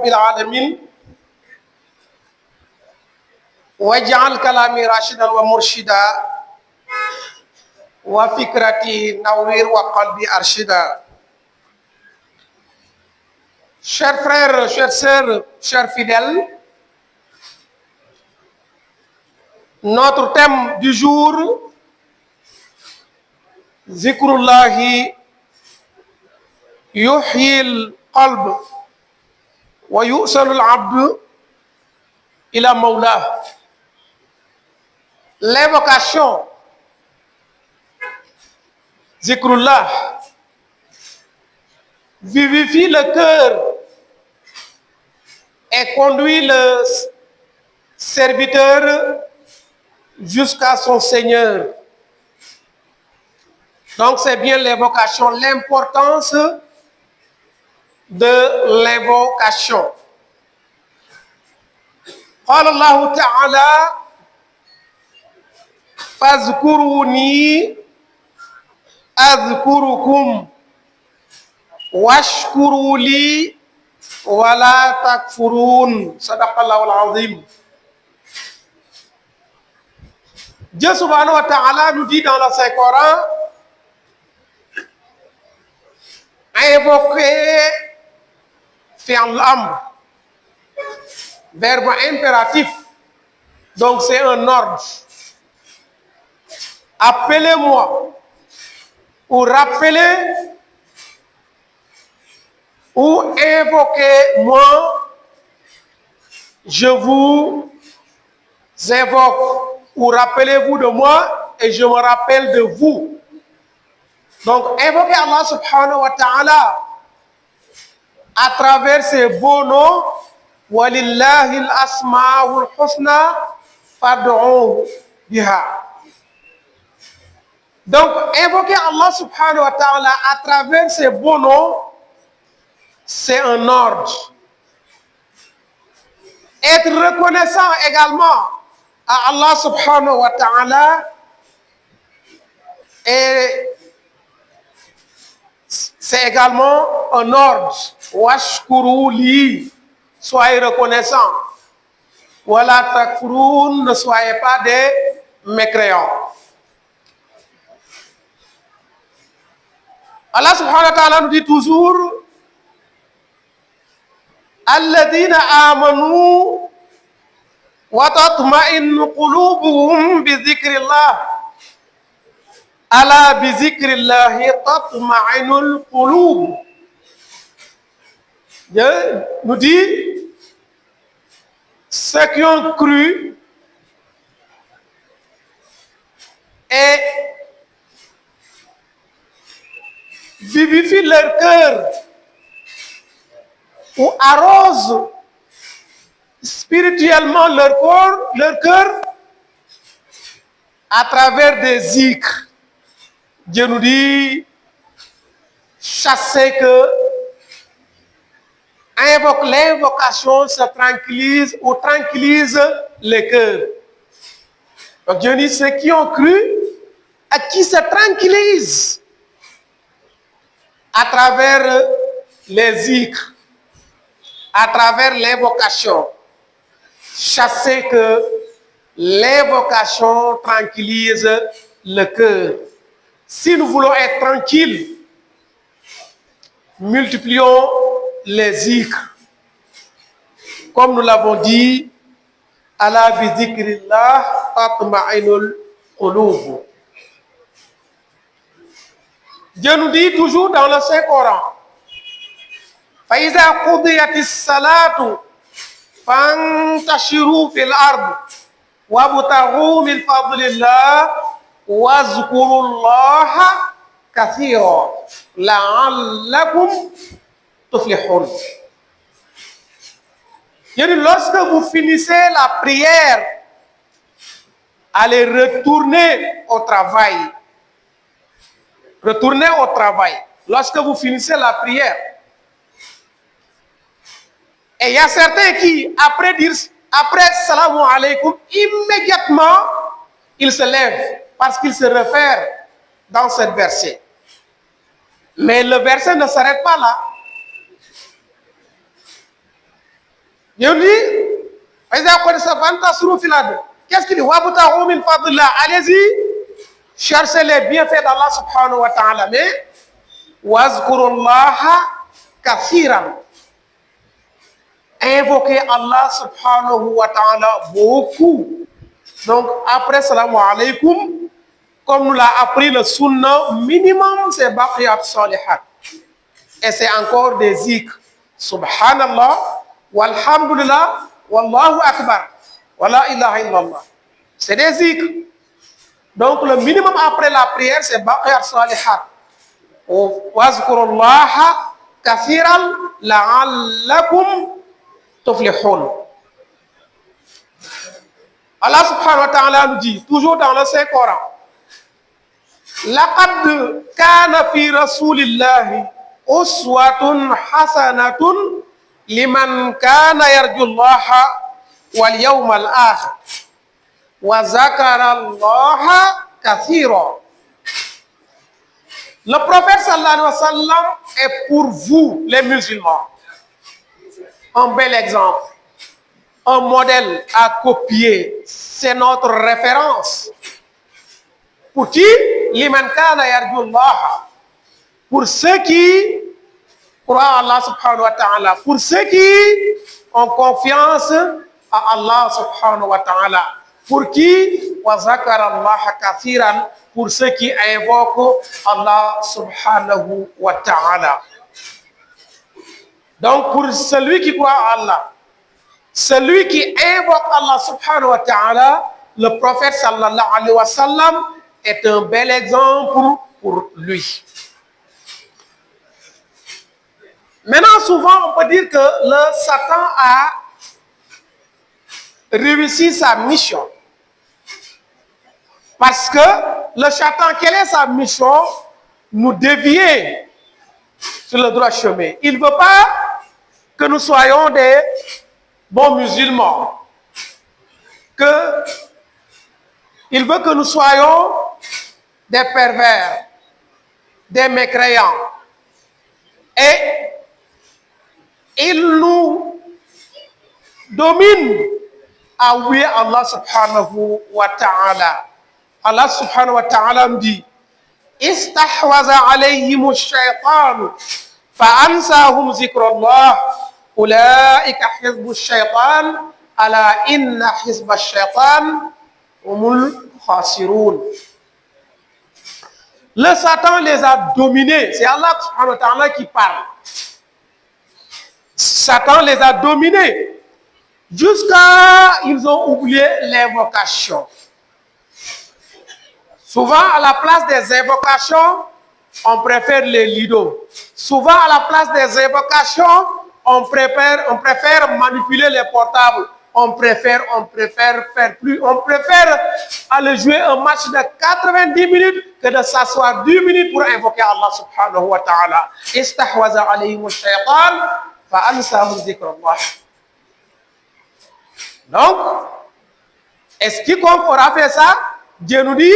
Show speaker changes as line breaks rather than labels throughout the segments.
rabbil alamin waj'al kalami rashidan wa murshida wa fikrati nawwir wa qalbi arshida. Chers frères, chères sœurs, chers fidèles, notre thème du jour, Zikrullahi yuhyil qalb wa yusalul abd ila mawla. L'invocation Zikrullah vivifie le cœur et conduit le serviteur jusqu'à son Seigneur. Donc c'est bien l'invocation, l'importance de l'invocation. قال الله تعالى فاذكروني أذكركم واشكروا لي ولا تكفرون صدق الله العظيم. Dieu subhanahu wa ta'ala nous dit dans le Saint-Coran, invoquer fi'l amr, verbe impératif, donc c'est un ordre. Appelez-moi ou rappelez ou invoquez-moi, je vous invoque, ou rappelez-vous de moi et je me rappelle de vous. Donc invoquer Allah subhanahu wa ta'ala à travers ses beaux noms, walillahi al-asma'ul husna fad'uhu biha. Donc invoquer Allah subhanahu wa ta'ala à travers ses beaux noms, c'est un ordre. Être reconnaissant également à Allah subhanahu wa ta'ala, et c'est également un ordre. Washkuru li, soyez reconnaissants. Wala takfurun, ne soyez pas des mécréants. Allah subhanahu wa ta'ala nous dit toujours alladhina amanu wa tatma'innu qulubuhum bi dhikrillah. Ala bi dhikrillahi tatma'innul qulub. Dieu nous dit ceux qui ont cru et vivifient leur cœur ou arrosent spirituellement leur cœur à travers des zikrs. Dieu nous dit chasser que l'invocation se tranquillise ou tranquillise le cœur. Donc Dieu dit ceux qui ont cru et qui se tranquillisent à travers les zikrs, à travers l'invocation. Chasser que l'invocation tranquillise le cœur. Si nous voulons être tranquilles, multiplions les zikrs. Comme nous l'avons dit, ala bi zikrillah tatma'innul qulub. Dieu nous dit toujours dans le Saint-Coran, fa iza qudiyatis salatu fantashiru fil ard wabtaghu min fadlillah wazkurullaha kathira la'allakum tuflihun. Lorsque vous finissez la prière, allez retourner au travail. Retournez au travail. Lorsque vous finissez la prière. Et il y a certains qui, après salam alaykoum, immédiatement, ils se lèvent parce qu'ils se réfèrent dans cette verset. Mais le verset ne s'arrête pas là. Qu'est-ce qu'il dit? Allez-y, cherchez les bienfaits d'Allah subhanahu wa ta'ala. Mais, wazkurullaha kathiran. Invoquez Allah subhanahu wa ta'ala beaucoup. Donc, après salam alaykum, comme nous l'a appris le sunnah, minimum c'est baqiyat salihat. Et c'est encore des zikrs. Subhanallah, walhamdulillah, wallahu akbar, wala ilaha illallah. C'est des zikrs. Donc le minimum après la prière, c'est baqiyat salihat. Wazkurullaha kathiran la'allakum tuflihun. Allah subhanahu wa ta'ala nous dit, toujours dans le Saint-Coran, laqad kana fi rasulillahi uswatun hasanatun liman kana yarjullaha wal yawmal akhir wa zakara allaha kathira. Le prophète sallallahu alayhi wa sallam est pour vous les musulmans un bel exemple, un modèle à copier. C'est notre référence. Pour qui? Liman kana yarjullaha. Pour ceux qui croient à Allah subhanahu wa ta'ala. Pour ceux qui ont confiance à Allah subhanahu wa ta'ala. Pour qui? Wa zakara Allah kathiran. Pour ceux qui invoquent Allah subhanahu wa ta'ala. Donc pour celui qui croit à Allah, celui qui invoque Allah subhanahu wa ta'ala, le prophète sallallahu alayhi wa sallam est un bel exemple pour lui. Maintenant, souvent, on peut dire que le Satan a réussi sa mission. Parce que le Satan, quelle est sa mission? Nous dévier sur le droit chemin. Il ne veut pas que nous soyons des bons musulmans. Il veut que nous soyons des pervers, des mécréants. Et il nous domine à oublier Allah subhanahu wa ta'ala. Allah subhanahu wa ta'ala me dit istahwaza alayhim ash-shaytan fa'ansahum zikrullah ulaika hizbu ash-shaytan ala inna hizba ash-shaytan humul khasirun. Le Satan les a dominés. C'est Allah subhanahu wa ta'ala qui parle. Satan les a dominés jusqu'à ils ont oublié l'invocation. Souvent, à la place des invocations, on préfère les lidos. Souvent, à la place des invocations, on préfère manipuler les portables. On préfère aller jouer un match de 90 minutes que de s'asseoir 10 minutes pour invoquer Allah subhanahu wa ta'ala. Istahwaza alayhim ash-shaytan fa ansahum zikrullah. Donc, est-ce quiconque aura fait ça? Dieu nous dit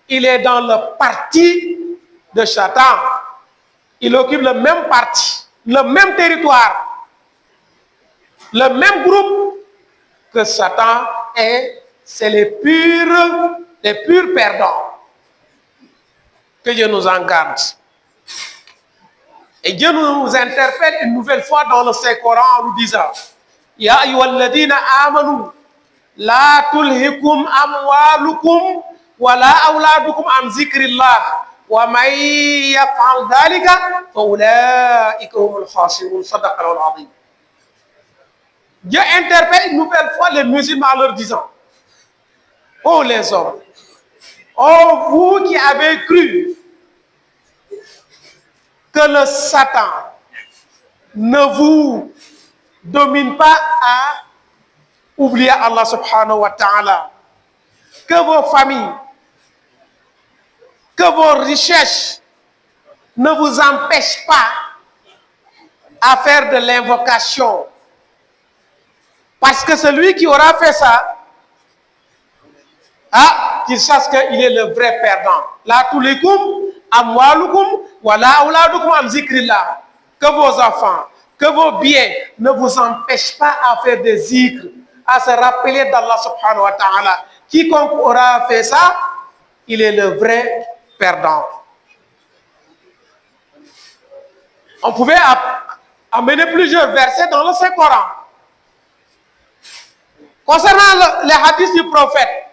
il est dans le parti de Satan. Il occupe le même parti, le même territoire, le même groupe que Satan est. C'est les purs perdants. Que Dieu nous en garde. Et Dieu nous interpelle une nouvelle fois dans le Saint-Coran en nous disant Ya ayyuhalladhina amanu la tulhikum amwalukum wa la awladukum an zikrillah wa man yaf'al dhalika fa ulaika humul khasirun. Sadaqallahu al-azim. Dieu interpelle une nouvelle fois les musulmans en leur disant ô les hommes, ô vous qui avez cru que le Satan ne vous domine pas à oublier Allah subhanahu wa ta'ala, que vos familles, que vos richesses ne vous empêchent pas à faire de l'invocation. Parce que celui qui aura fait ça, qu'il sache qu'il est le vrai perdant. La tulikum amwalukum wa la auladukum an zikrillah. Que vos enfants, que vos biens ne vous empêchent pas à faire des zikrs, à se rappeler d'Allah subhanahu wa ta'ala. Quiconque aura fait ça, il est le vrai perdant. On pouvait amener plusieurs versets dans le Saint-Coran. Concernant les hadiths du prophète,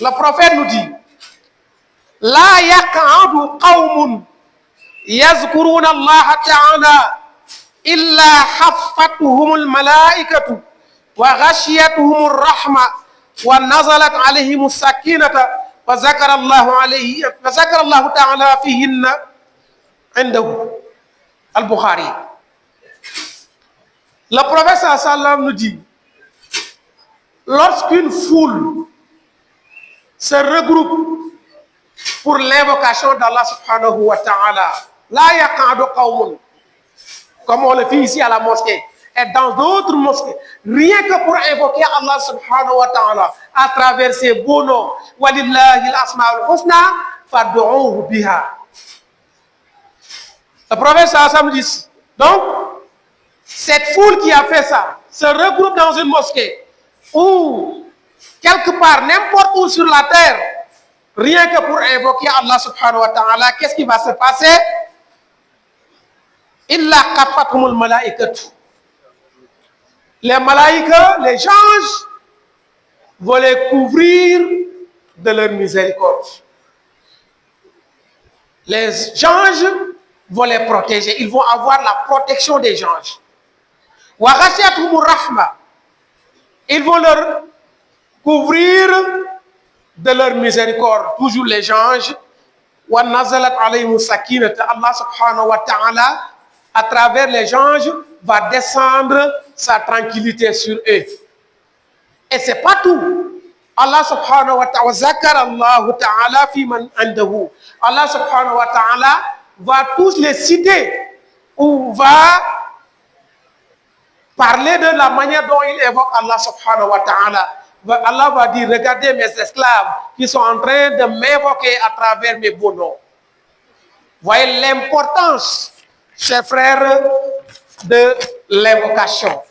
le prophète nous dit La yaq'adu qawmun yazkuruna Allah ta'ala illa haffatuhumul malaikatu wa ghashiyatuhumur rahma wa nazalat alayhimus sakinata wa zakara Allah ta'ala fihinna indahu. Al-Bukhari. Le prophète sallallahu alayhi wa sallam nous dit lorsqu'une foule se regroupe pour l'invocation d'Allah subhanahu wa ta'ala, la yaq'adu qawmun, comme on le fait ici à la mosquée et dans d'autres mosquées, rien que pour invoquer Allah subhanahu wa ta'ala à travers ses beaux noms, walillahi al-asma'ul husna fad'uhu biha. Le prophète sallallahu alayhi wa sallam dit donc cette foule qui a fait ça se regroupe dans une mosquée ou quelque part, n'importe où sur la terre, rien que pour invoquer Allah subhanahu wa ta'ala, qu'est-ce qui va se passer? Illa qafathumul malaikatu. Les malaïkas, les anges, vont les couvrir de leur miséricorde. Les anges vont les protéger. Ils vont avoir la protection des anges. Wa ghashiyatuhumur rahma. Ils vont leur couvrir de leur miséricorde, toujours les anges. Wa nazalat alayhimus sakinata. Allah subhanahu wa ta'ala, à travers les anges, va descendre sa tranquillité sur eux. Et c'est pas tout. Allah subhanahu wa ta'ala, zakara Allah ta'ala fi man indahu. Allah subhanahu wa ta'ala va tous les citer ou va parler de la manière dont il évoque Allah subhanahu wa ta'ala. Allah va dire, regardez mes esclaves qui sont en train de m'invoquer à travers mes beaux noms. Voyez l'importance, chers frères, de l'invocation.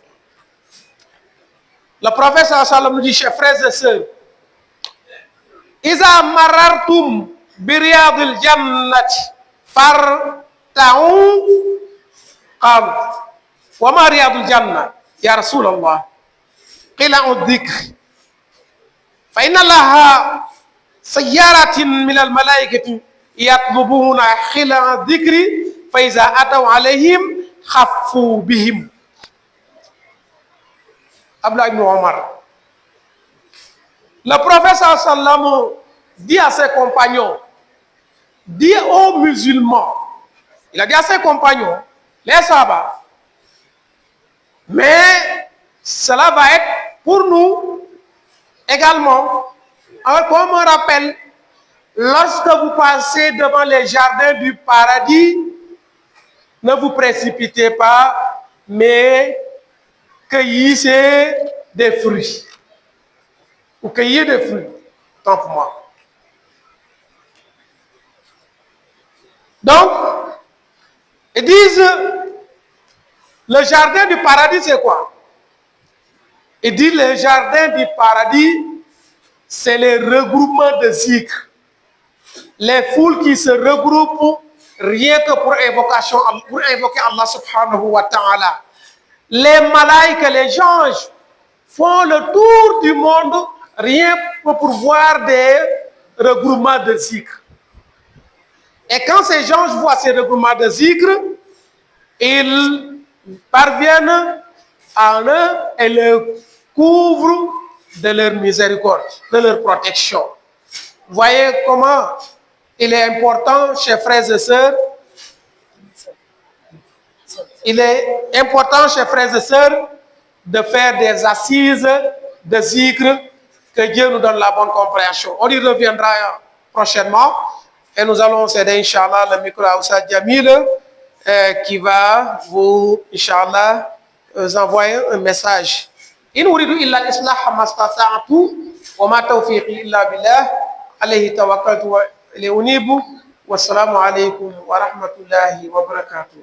Le prophète sallallahu alayhi wa sallam nous dit, chers frères et sœurs, Iza marartum biriyadil jannati farta'u qam. Wa ma riyadul janna ya Rasulullah? Qila udhikr. Fa inna laha sayyaratin minal malaikati yatlubuna khila dhikri fa iza ataw alayhim khaffu bihim. Abdullah ibn Omar. Le prophète sallallahu alayhi wa sallam dit à ses compagnons, dit aux musulmans, il a dit à ses compagnons, les sahaba, mais cela va être pour nous également, comme un rappel, lorsque vous passez devant les jardins du paradis, ne vous précipitez pas, mais cueillissez des fruits. Ou cueillez des fruits, tant pour moi. Donc, ils disent, le jardin du paradis, c'est quoi? Ils disent, le jardin du paradis, c'est les regroupements de zikr. Les foules qui se regroupent rien que pour invoquer Allah subhanahu wa ta'ala. Les malaïques, les anges font le tour du monde rien que pour voir des regroupements de zikr. Et quand ces anges voient ces regroupements de zikr, ils parviennent à eux et le couvrent de leur miséricorde, de leur protection. Voyez comment il est important, chers frères et sœurs, il est important, chers frères et sœurs, de faire des assises de zikr, que Dieu nous donne la bonne compréhension. On y reviendra prochainement et nous allons céder, Inch'Allah, le micro à Oussad Jamil qui va vous, Inch'Allah, envoyer un message. In uridu illa al-islah ma stata'tu wa ma tawfiqi illa billah alayhi tawakkaltu wa ilayhi unibu. Wassalamu alaykum wa rahmatullahi wa barakatuh.